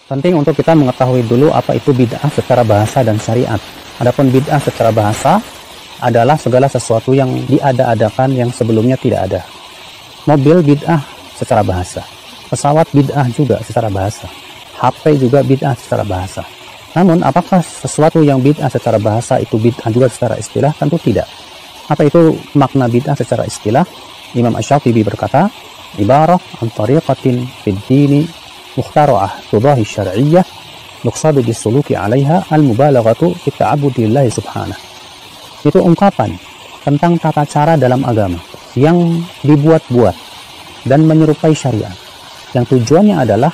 Penting untuk kita mengetahui dulu apa itu bid'ah secara bahasa dan syariat. Adapun bid'ah secara bahasa adalah segala sesuatu yang diada-adakan yang sebelumnya tidak ada. Mobil bid'ah secara bahasa. Pesawat bid'ah juga secara bahasa. HP juga bid'ah secara bahasa. Namun apakah sesuatu yang bid'ah secara bahasa itu bid'ah juga secara istilah? Tentu tidak. Apa itu makna bid'ah secara istilah? Imam Asy-Syafi'i berkata, ibarah an tariqatin fid dini mukhtara'ah tudahi syar'iyyah yuqsadu bisuluki 'alaiha al-mubalaghatu fi ta'abbudillahi subhanahu. Itu ungkapan tentang tata cara dalam agama yang dibuat-buat dan menyerupai syariat, yang tujuannya adalah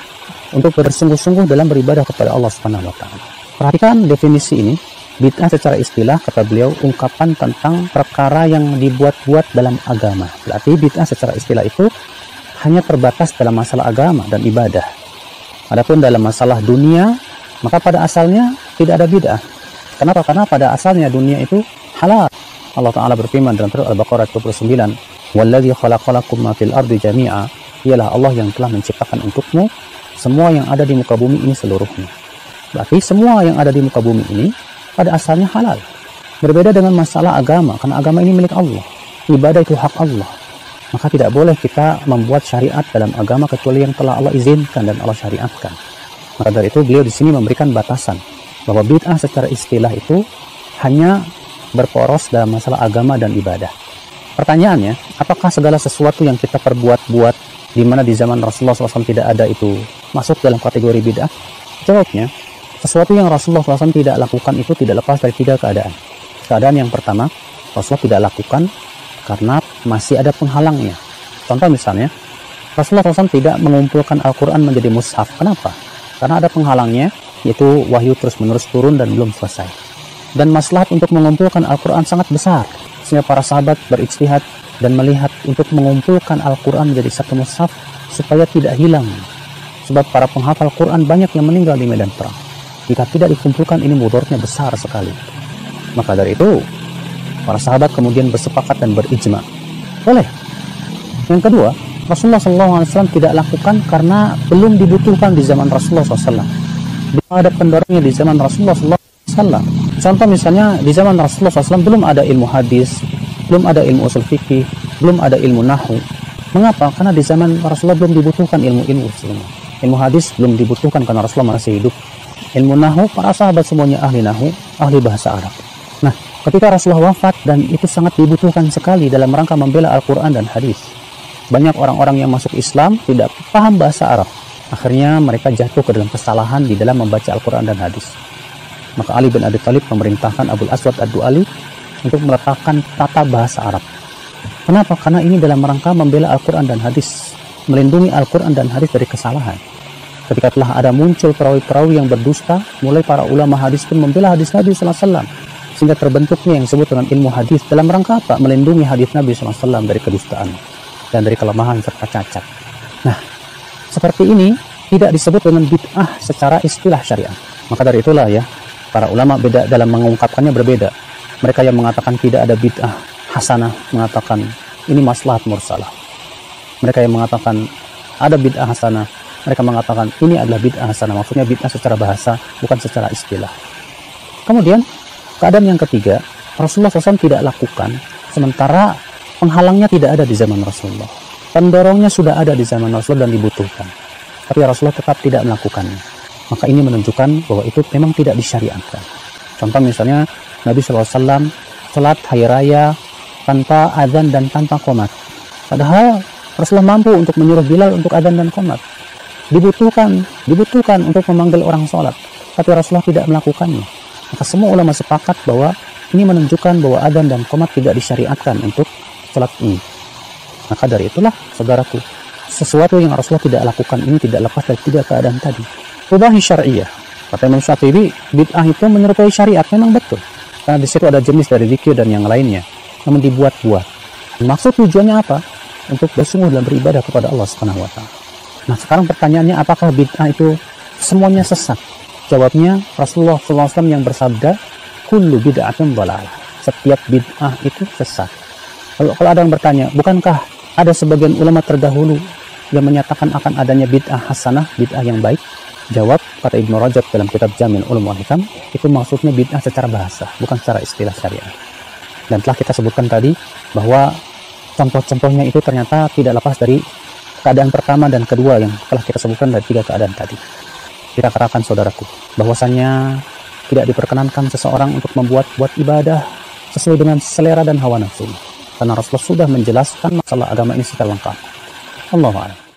untuk bersungguh-sungguh dalam beribadah kepada Allah Subhanahu wa taala. Perhatikan definisi ini. Bid'ah secara istilah, kata beliau, ungkapan tentang perkara yang dibuat-buat dalam agama. Berarti bid'ah secara istilah itu hanya terbatas dalam masalah agama dan ibadah. Adapun dalam masalah dunia, maka pada asalnya tidak ada bid'ah. Kenapa? Karena pada asalnya dunia itu halal. Allah Ta'ala berfirman dalam surah Al-Baqarah 29, "Walladzi khalaqalakum ma fil ardi jami'a." Ialah Allah yang telah menciptakan untukmu semua yang ada di muka bumi ini seluruhnya. Berarti semua yang ada di muka bumi ini pada asalnya halal. Berbeda dengan masalah agama, karena agama ini milik Allah. Ibadah itu hak Allah. Maka tidak boleh kita membuat syariat dalam agama kecuali yang telah Allah izinkan dan Allah syariatkan. Maka dari itu beliau di sini memberikan batasan bahwa bid'ah secara istilah itu hanya berporos dalam masalah agama dan ibadah. Pertanyaannya, apakah segala sesuatu yang kita perbuat-buat di mana di zaman Rasulullah SAW tidak ada itu masuk dalam kategori bid'ah? Jawabnya, sesuatu yang Rasulullah SAW tidak lakukan itu tidak lepas dari 3 keadaan. Keadaan yang pertama, Rasulullah tidak lakukan karena masih ada penghalangnya. Contoh misalnya, Rasulullah SAW tidak mengumpulkan Al-Quran menjadi mushaf. Kenapa? Karena ada penghalangnya, yaitu wahyu terus-menerus turun dan belum selesai. Dan maslahat untuk mengumpulkan Al-Quran sangat besar, sehingga para sahabat berijtihad dan melihat untuk mengumpulkan Al-Quran menjadi satu mushaf supaya tidak hilang. Sebab para penghafal Quran banyak yang meninggal di medan perang. Jika tidak dikumpulkan, ini mudaratnya besar sekali. Maka dari itu, para sahabat kemudian bersepakat dan berijma. Boleh. Yang kedua, Rasulullah SAW tidak lakukan karena belum dibutuhkan di zaman Rasulullah SAW. Belum ada pendorongnya di zaman Rasulullah SAW. Contoh misalnya, di zaman Rasulullah SAW belum ada ilmu hadis, belum ada ilmu usul fikih, belum ada ilmu nahwu. Mengapa? Karena di zaman Rasulullah belum dibutuhkan ilmu-ilmu semua. Ilmu hadis belum dibutuhkan karena Rasulullah masih hidup. Ilmu nahwu, para sahabat semuanya ahli nahwu, ahli bahasa Arab. Nah, ketika Rasulullah wafat, dan itu sangat dibutuhkan sekali dalam rangka membela Al-Quran dan hadis. Banyak orang-orang yang masuk Islam tidak paham bahasa Arab. Akhirnya mereka jatuh ke dalam kesalahan di dalam membaca Al-Quran dan hadis. Maka Ali bin Abi Thalib memerintahkan Abul Aswad Ad-Du'ali untuk meletakkan tata bahasa Arab. Kenapa? Karena ini dalam rangka membela Al-Quran dan hadis, melindungi Al-Quran dan hadis dari kesalahan. Ketika telah ada muncul perawi-perawi yang berdusta, mulai para ulama hadis pun membela hadis Nabi SAW, sehingga terbentuknya yang disebut dengan ilmu hadis dalam rangka apa? Melindungi hadis Nabi SAW dari kedustaan dan dari kelemahan serta cacat. Nah, seperti ini tidak disebut dengan bid'ah secara istilah syariat. Maka dari itulah ya, para ulama beda dalam mengungkapkannya berbeda. Mereka yang mengatakan tidak ada bid'ah hasanah mengatakan ini maslahat mursalah. Mereka yang mengatakan ada bid'ah hasanah, mereka mengatakan ini adalah bid'ah hasanah. Maksudnya bid'ah secara bahasa, bukan secara istilah. Kemudian keadaan yang ketiga, Rasulullah SAW tidak lakukan, sementara penghalangnya tidak ada di zaman Rasulullah. Pendorongnya sudah ada di zaman Rasulullah dan dibutuhkan, tapi Rasulullah tetap tidak melakukannya. Maka ini menunjukkan bahwa itu memang tidak disyariatkan. Contoh misalnya, Nabi SAW sholat hari raya tanpa azan dan tanpa qomat. Padahal Rasulullah mampu untuk menyuruh Bilal untuk azan dan qomat. Dibutuhkan untuk memanggil orang sholat, tapi Rasulullah tidak melakukannya. Maka semua ulama sepakat bahwa ini menunjukkan bahwa adzan dan qomat tidak disyariatkan untuk sholat ini. Maka dari itulah, saudaraku, sesuatu yang Rasulullah tidak lakukan ini tidak lepas dari 3 keadaan tadi. Mubahi syar'iyah. Kata Imam Syafi'i, bid'ah itu menyerupai syariat, memang betul. Karena di situ ada jenis dari zikir dan yang lainnya, namun dibuat-buat. Maksud tujuannya apa? Untuk bersungguh dalam beribadah kepada Allah Subhanahu wa taala. Nah, sekarang pertanyaannya, apakah bid'ah itu semuanya sesat? Jawabnya, Rasulullah SAW yang bersabda, kullu bid'atin dhalalah. Setiap bid'ah itu sesat. Kalau ada yang bertanya, bukankah ada sebagian ulama terdahulu yang menyatakan akan adanya bid'ah hasanah, bid'ah yang baik? Jawab kata Ibnu Rajab dalam kitab Jami' Ulum wal Hikam, itu maksudnya bid'ah secara bahasa, bukan secara istilah syariah. Dan telah kita sebutkan tadi bahwa contoh-contohnya itu ternyata tidak lepas dari keadaan pertama dan kedua yang telah kita sebutkan dari 3 keadaan tadi. Kita katakan saudaraku, bahwasannya tidak diperkenankan seseorang untuk membuat ibadah sesuai dengan selera dan hawa nafsu. Karena Rasulullah sudah menjelaskan masalah agama ini secara lengkap. Allahu a'lam.